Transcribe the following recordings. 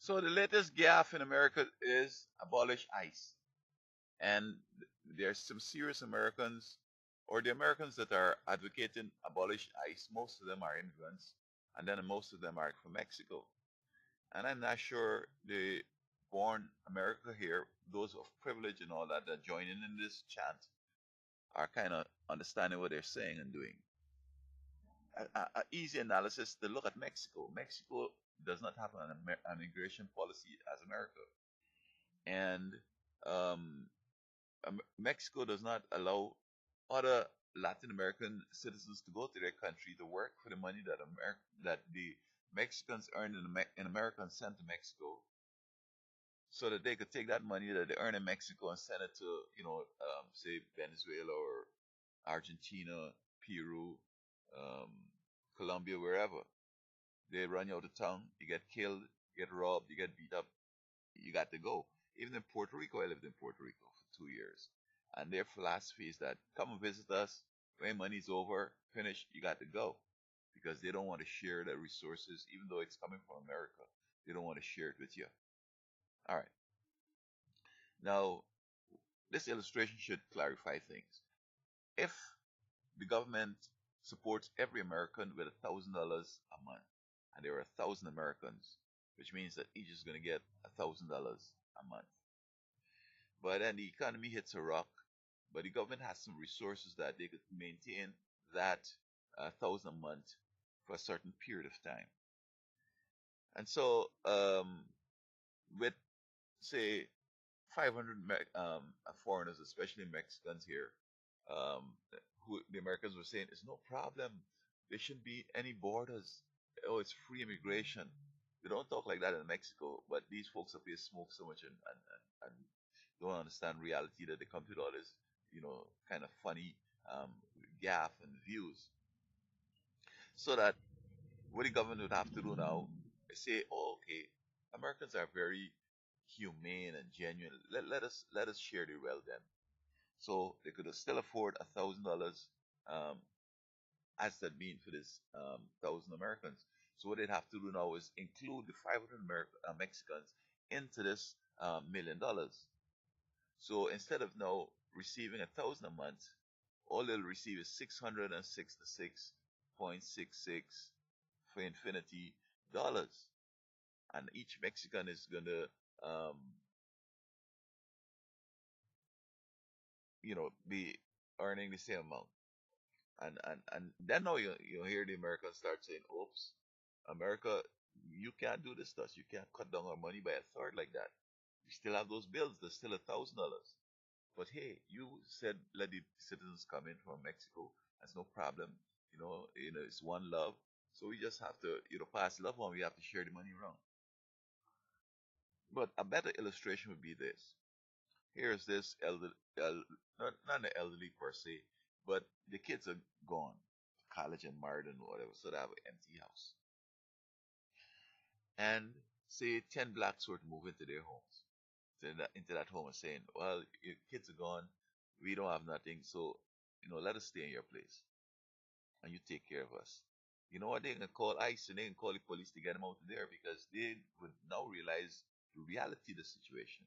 So the latest gaffe in America is abolish ICE. And there's some serious Americans, or the Americans that are advocating abolish ICE, most of them are immigrants, and then most of them are from Mexico. And I'm not sure the born America here, those of privilege and all that that join in this chant, are kind of understanding what they're saying and doing. An easy analysis to look at Mexico. Mexico does not have an immigration policy as America, and um, Mexico does not allow other Latin American citizens to go to their country to work for the money that the Mexicans earn in America and send to Mexico, so that they could take that money that they earn in Mexico and send it to, say Venezuela or Argentina, Peru, um, Colombia, wherever. They run you out of town, you get killed, you get robbed, you get beat up, you got to go. Even in Puerto Rico, I lived in Puerto Rico for 2 years. And their philosophy is that come and visit us. When money's over, finished, you got to go. Because they don't want to share the resources, even though it's coming from America. They don't want to share it with you. All right. Now, this illustration should clarify things. If the government supports every American with $1,000 a month, and there are 1,000 Americans, which means that each is going to get $1,000 a month. But then the economy hits a rock, but the government has some resources that they could maintain that 1,000 a month for a certain period of time. And so, with say 500 foreigners, especially Mexicans here, um, who the Americans were saying it's no problem. There shouldn't be any borders. Oh, it's free immigration. They don't talk like that in Mexico, but these folks up here smoke so much and don't understand reality that they come to all this, kind of funny um, gaff and views. So that what the government would have to do now is say, oh, okay, Americans are very humane and genuine. Let us share the wealth then. So they could still afford $1,000 um, as that mean for this 1,000 Americans. So what they'd have to do now is include the 500 Mexicans into this $1 million. So instead of now receiving 1,000 a month, all they'll receive is 666.66 for infinity dollars, and each Mexican is gonna, um, be earning the same amount. And then now you hear the Americans start saying, "Oops, America, you can't do this to us. You can't cut down our money by a third like that. We still have those bills. There's still $1,000. But hey, you said let the citizens come in from Mexico. That's no problem. It's one love. So we just have to, pass love on. We have to share the money around." But a better illustration would be this. Here's this not the elderly per se, but the kids are gone to college and married and whatever, so they have an empty house. And say 10 blacks were to move into their homes, into that home and saying, well, your kids are gone, we don't have nothing, so, let us stay in your place and you take care of us. You know what? They're going to call ICE and they're going to call the police to get them out of there because they would now realize the reality of the situation.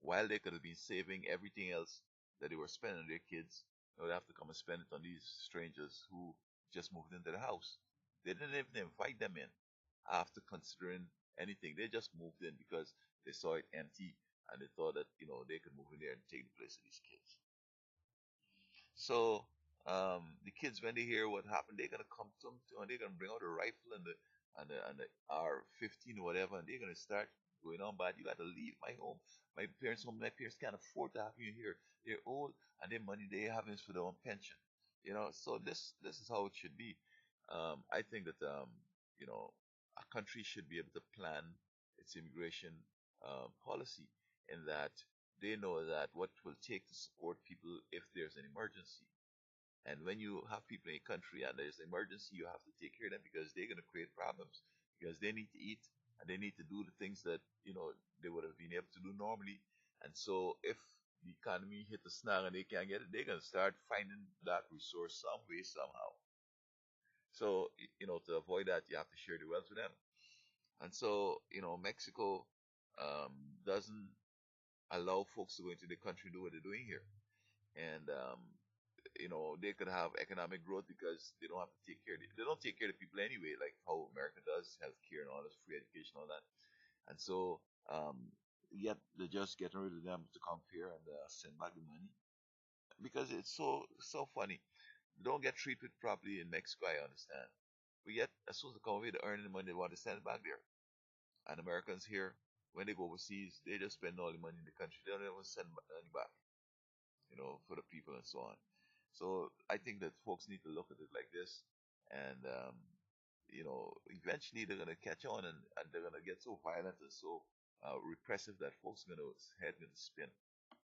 While they could have been saving everything else that they were spending on their kids, they have to come and spend it on these strangers who just moved into the house. They didn't even invite them in after considering anything. They just moved in because they saw it empty and they thought that they could move in there and take the place of these kids. So the kids, when they hear what happened, they're gonna come to and they're gonna bring out a rifle and the R-15 or whatever, and they're gonna start going on bad. You gotta leave my home. My parents can't afford to have you here. They're old, and their money they have is for their own pension. So this is how it should be. I think that a country should be able to plan its immigration policy in that they know that what it will take to support people if there's an emergency. And when you have people in a country and there's an emergency, you have to take care of them because they're going to create problems because they need to eat and they need to do the things that they would have been able to do normally. And so if the economy hit a snag and they can't get it, they're going to start finding that resource some way, somehow. So, to avoid that, you have to share the wealth with them. And so, Mexico um, doesn't allow folks to go into the country and do what they're doing here. And, they could have economic growth because they don't have to take care of they don't take care of the people anyway, like how America does, healthcare and all this, free education, all that. And so, yet they're just getting rid of them to come here and send back the money because it's so funny. They don't get treated properly in Mexico, I understand. But yet, as soon as they come over here to earn the money, they want to send it back there. And Americans here, when they go overseas, they just spend all the money in the country. They don't even send money back, for the people and so on. So I think that folks need to look at it like this, and eventually they're gonna catch on, and they're gonna get so violent and so repressive that folks are gonna head gonna spin.